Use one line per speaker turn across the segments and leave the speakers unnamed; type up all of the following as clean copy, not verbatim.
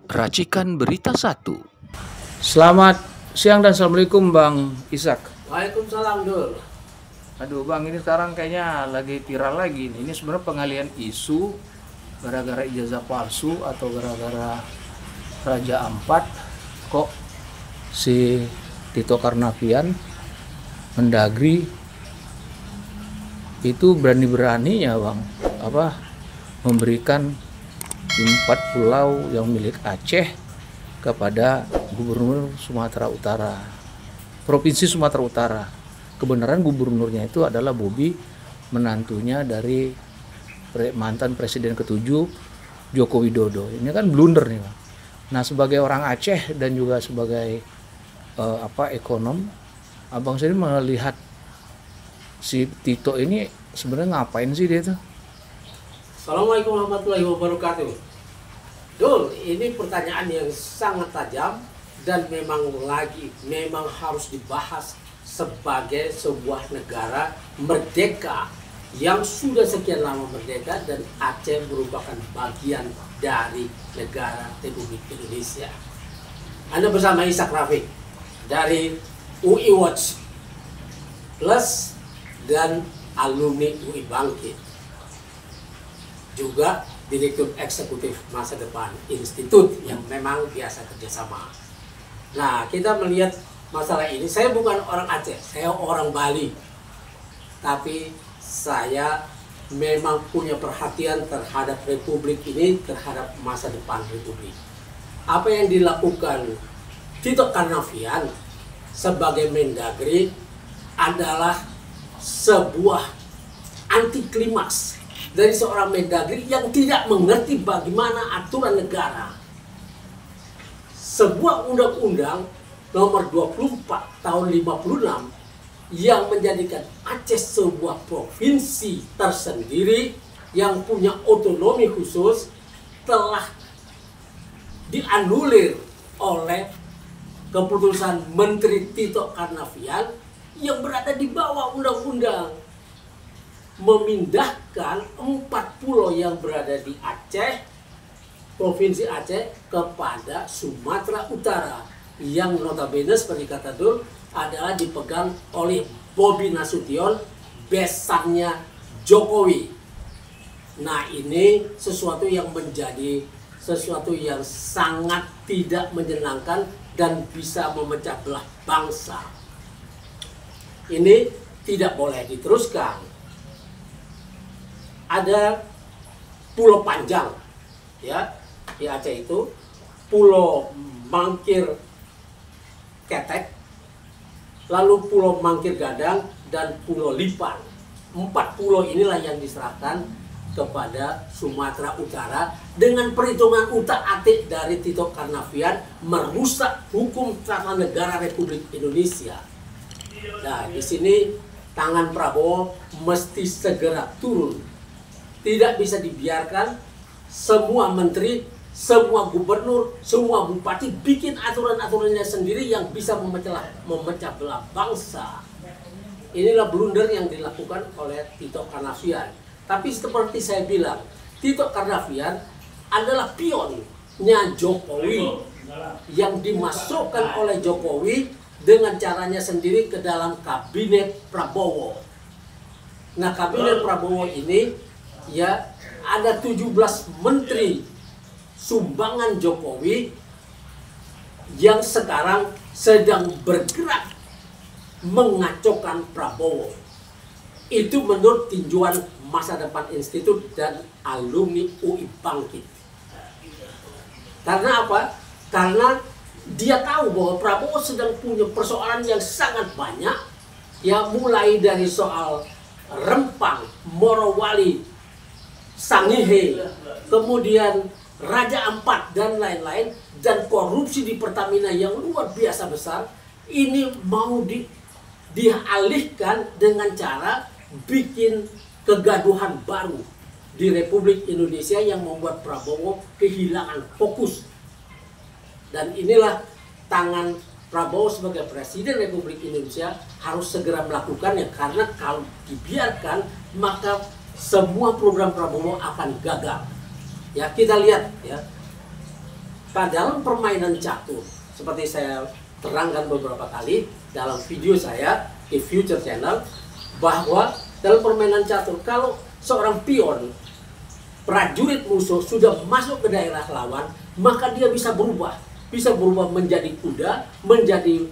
Racikan Berita 1.
Selamat siang dan assalamualaikum Bang Ishak.
Waalaikumsalam Dul.
Aduh Bang, ini sekarang kayaknya lagi viral lagi nih. Ini sebenarnya pengalian isu gara-gara ijazah palsu atau gara-gara Raja Ampat. Kok si Tito Karnavian Mendagri itu berani-beraninya Bang memberikan 4 pulau yang milik Aceh kepada Gubernur Sumatera Utara, Provinsi Sumatera Utara. Kebenaran gubernurnya itu adalah Bobi, menantunya dari mantan Presiden ke-7 Joko Widodo. Ini kan blunder nih, Bang. Nah, sebagai orang Aceh dan juga sebagai ekonom, Abang sendiri melihat si Tito ini sebenarnya ngapain sih dia tuh?
Assalamualaikum warahmatullahi wabarakatuh. Dul, ini pertanyaan yang sangat tajam dan memang harus dibahas sebagai sebuah negara merdeka yang sudah sekian lama merdeka, dan Aceh merupakan bagian dari negara Republik Indonesia. Anda bersama Ishak Rafiq dari UI Watch Plus dan alumni UI Bangkit, juga Direktur Eksekutif Masa Depan Institut yang memang biasa kerjasama. Nah, kita melihat masalah ini. Saya bukan orang Aceh, saya orang Bali. Tapi saya memang punya perhatian terhadap Republik ini, terhadap masa depan Republik. Apa yang dilakukan Tito Karnavian sebagai Mendagri adalah sebuah anti klimaks dari seorang Mendagri yang tidak mengerti bagaimana aturan negara. Sebuah undang-undang nomor 24 tahun 56 yang menjadikan Aceh sebuah provinsi tersendiri yang punya otonomi khusus telah dianulir oleh keputusan Menteri Tito Karnavian yang berada di bawah undang-undang, memindahkan 4 pulau yang berada di Aceh, Provinsi Aceh, kepada Sumatera Utara, yang notabene seperti kata Dul adalah dipegang oleh Bobi Nasution, besannya Jokowi. Nah, ini sesuatu yang menjadi sesuatu yang sangat tidak menyenangkan dan bisa memecah belah bangsa. Ini tidak boleh diteruskan. Ada Pulau Panjang, ya, di Aceh itu, Pulau Mangkir Ketek, lalu Pulau Mangkir Gadang, dan Pulau Lipan. 4 pulau inilah yang diserahkan kepada Sumatera Utara dengan perhitungan utak-atik dari Tito Karnavian merusak hukum tata negara Republik Indonesia. Nah, di sini tangan Prabowo mesti segera turun. Tidak bisa dibiarkan semua menteri, semua gubernur, semua bupati bikin aturan-aturannya sendiri yang bisa memecah belah bangsa. Inilah blunder yang dilakukan oleh Tito Karnavian. Tapi seperti saya bilang, Tito Karnavian adalah pionnya Jokowi yang dimasukkan oleh Jokowi dengan caranya sendiri ke dalam kabinet Prabowo. Nah, kabinet Prabowo ini ya ada 17 menteri sumbangan Jokowi yang sekarang sedang bergerak mengacaukan Prabowo. Itu menurut tinjauan Masa Depan Institut dan alumni UI Bangkit. Karena apa? Karena dia tahu bahwa Prabowo sedang punya persoalan yang sangat banyak, ya, mulai dari soal Rempang, Morowali, Sangihe, kemudian Raja Ampat dan lain-lain, dan korupsi di Pertamina yang luar biasa besar. Ini mau dialihkan dengan cara bikin kegaduhan baru di Republik Indonesia yang membuat Prabowo kehilangan fokus. Dan inilah tangan Prabowo sebagai Presiden Republik Indonesia harus segera melakukannya, karena kalau dibiarkan maka semua program Prabowo akan gagal. Ya, kita lihat ya. dalam permainan catur, seperti saya terangkan beberapa kali dalam video saya di Future Channel, bahwa dalam permainan catur, kalau seorang pion prajurit musuh sudah masuk ke daerah lawan, maka dia bisa berubah menjadi kuda, menjadi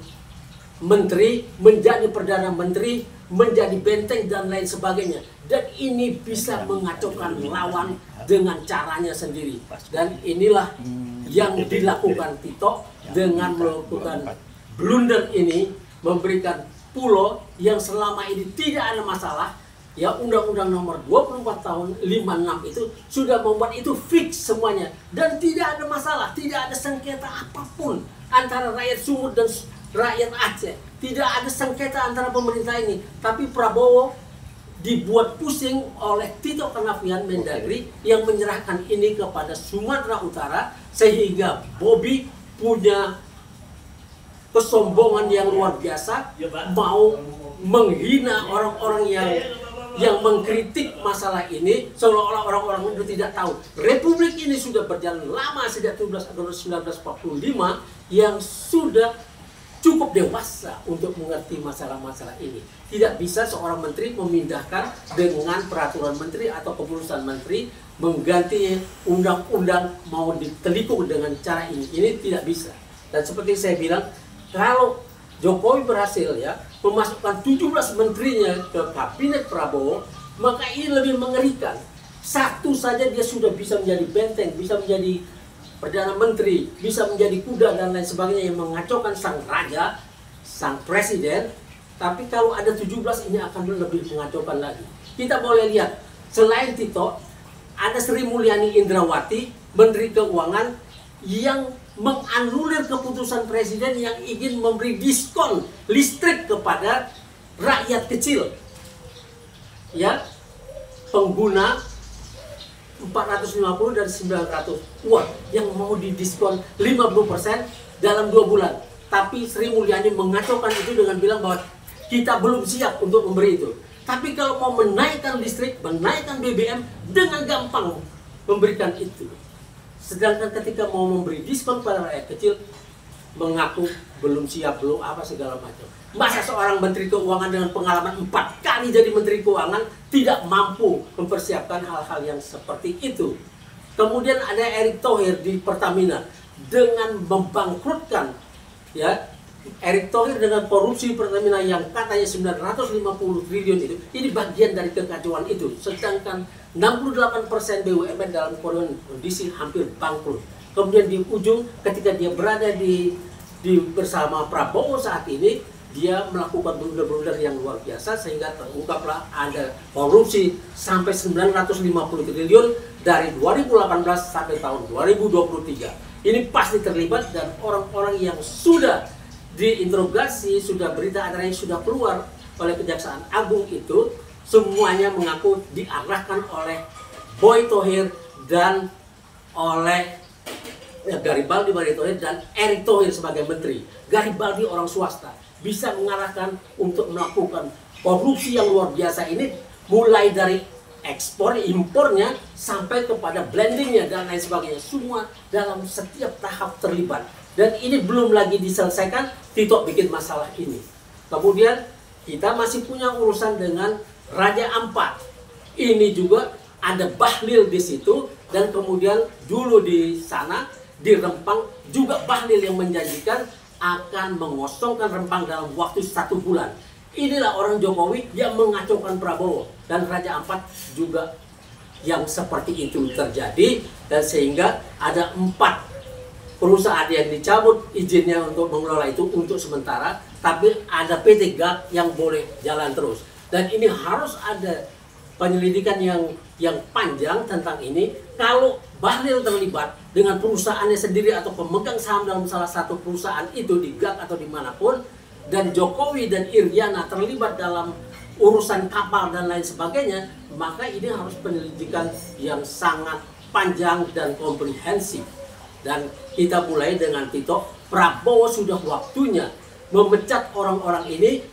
menteri, menjadi perdana menteri, menjadi benteng dan lain sebagainya. Dan ini bisa mengacaukan lawan dengan caranya sendiri. Dan inilah yang dilakukan Tito dengan melakukan blunder ini, memberikan pulau yang selama ini tidak ada masalah. Ya, Undang-Undang Nomor 24 tahun 56 itu sudah membuat itu fix semuanya, dan tidak ada masalah, tidak ada sengketa apapun antara rakyat Sumut dan rakyat Aceh. Tidak ada sengketa antara pemerintah ini. Tapi Prabowo dibuat pusing oleh Tito Karnavian, Mendagri, yang menyerahkan ini kepada Sumatera Utara, sehingga Bobi punya kesombongan yang luar biasa, mau menghina orang-orang yang mengkritik masalah ini, seolah-olah orang-orang itu tidak tahu. Republik ini sudah berjalan lama, sejak 17 Agustus 1945, yang sudah cukup dewasa untuk mengerti masalah-masalah ini. Tidak bisa seorang menteri memindahkan dengan peraturan menteri atau keputusan menteri, mengganti undang-undang mau ditelikung dengan cara ini. Ini tidak bisa. Dan seperti saya bilang, kalau Jokowi berhasil memasukkan 17 menterinya ke kabinet Prabowo, maka ini lebih mengerikan. Satu saja dia sudah bisa menjadi benteng, bisa menjadi perdana menteri, bisa menjadi kuda dan lain sebagainya yang mengacaukan sang raja, sang presiden. Tapi kalau ada 17, ini akan lebih mengacaukan lagi. Kita boleh lihat, selain Tito, ada Sri Mulyani Indrawati, Menteri Keuangan, yang menganulir keputusan presiden yang ingin memberi diskon listrik kepada rakyat kecil, ya, pengguna 450 dan 900 watt, yang mau didiskon 50% dalam 2 bulan. Tapi Sri Mulyani mengacaukan itu dengan bilang bahwa kita belum siap untuk memberi itu. Tapi kalau mau menaikkan listrik, menaikkan BBM, dengan gampang memberikan itu. Sedangkan ketika mau memberi diskon pada rakyat kecil, mengaku belum siap, belum apa segala macam. Masa seorang Menteri Keuangan dengan pengalaman 4 kali jadi Menteri Keuangan tidak mampu mempersiapkan hal-hal yang seperti itu? Kemudian ada Erick Thohir di Pertamina dengan membangkrutkan, ya, Erick Thohir dengan korupsi Pertamina yang katanya 950 triliun itu. Ini bagian dari kekacauan itu. Sedangkan 68% BUMN dalam kondisi hampir bangkrut. Kemudian di ujung, ketika dia berada di bersama Prabowo saat ini, dia melakukan blunder-blunder yang luar biasa, sehingga terungkaplah ada korupsi sampai 950 triliun dari 2018 sampai tahun 2023. Ini pasti terlibat, dan orang-orang yang sudah diinterogasi, sudah berita acaranya sudah keluar oleh Kejaksaan Agung itu, semuanya mengaku diarahkan oleh Boy Thohir dan oleh Garibaldi Thohir dan Erick Thohir sebagai menteri. Garibaldi orang swasta, bisa mengarahkan untuk melakukan korupsi yang luar biasa ini, mulai dari ekspor, impornya, sampai kepada blendingnya dan lain sebagainya. Semua dalam setiap tahap terlibat. Dan ini belum lagi diselesaikan, Tito bikin masalah ini. Kemudian kita masih punya urusan dengan Raja Ampat. Ini juga ada Bahlil di situ, dan kemudian dulu di sana, di Rempang, juga Bahlil yang menjanjikan akan mengosongkan Rempang dalam waktu 1 bulan. Inilah orang Jokowi yang mengacaukan Prabowo, dan Raja Ampat juga yang seperti itu terjadi, dan sehingga ada 4 perusahaan yang dicabut izinnya untuk mengelola itu untuk sementara, tapi ada PT GAT yang boleh jalan terus. Dan ini harus ada penyelidikan yang panjang tentang ini. Kalau Bahlil terlibat dengan perusahaannya sendiri atau pemegang saham dalam salah satu perusahaan itu di GAT atau dimanapun, dan Jokowi dan Iriana terlibat dalam urusan kapal dan lain sebagainya, maka ini harus penyelidikan yang sangat panjang dan komprehensif. Dan kita mulai dengan Tito. Prabowo sudah waktunya memecat orang-orang ini.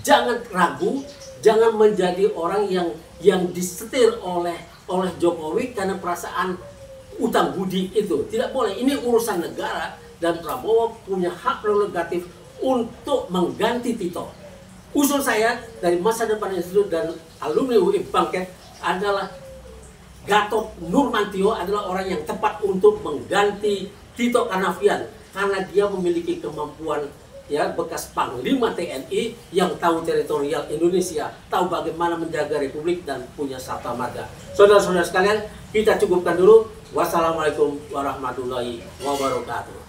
Jangan ragu, jangan menjadi orang yang disetir oleh Jokowi karena perasaan utang budi itu. Tidak boleh, ini urusan negara dan Prabowo punya hak prerogatif untuk mengganti Tito. Usul saya dari Masa Depan Institut dan alumni UI Bangkit adalah Gatot Nurmantio adalah orang yang tepat untuk mengganti Tito Karnavian karena dia memiliki kemampuan, ya, bekas Panglima TNI yang tahu teritorial Indonesia, tahu bagaimana menjaga republik dan punya sarta marga. Saudara-saudara sekalian, kita cukupkan dulu. Wassalamualaikum warahmatullahi wabarakatuh.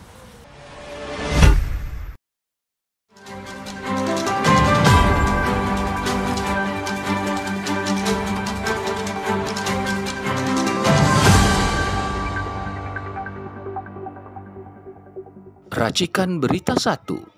Racikan Berita 1.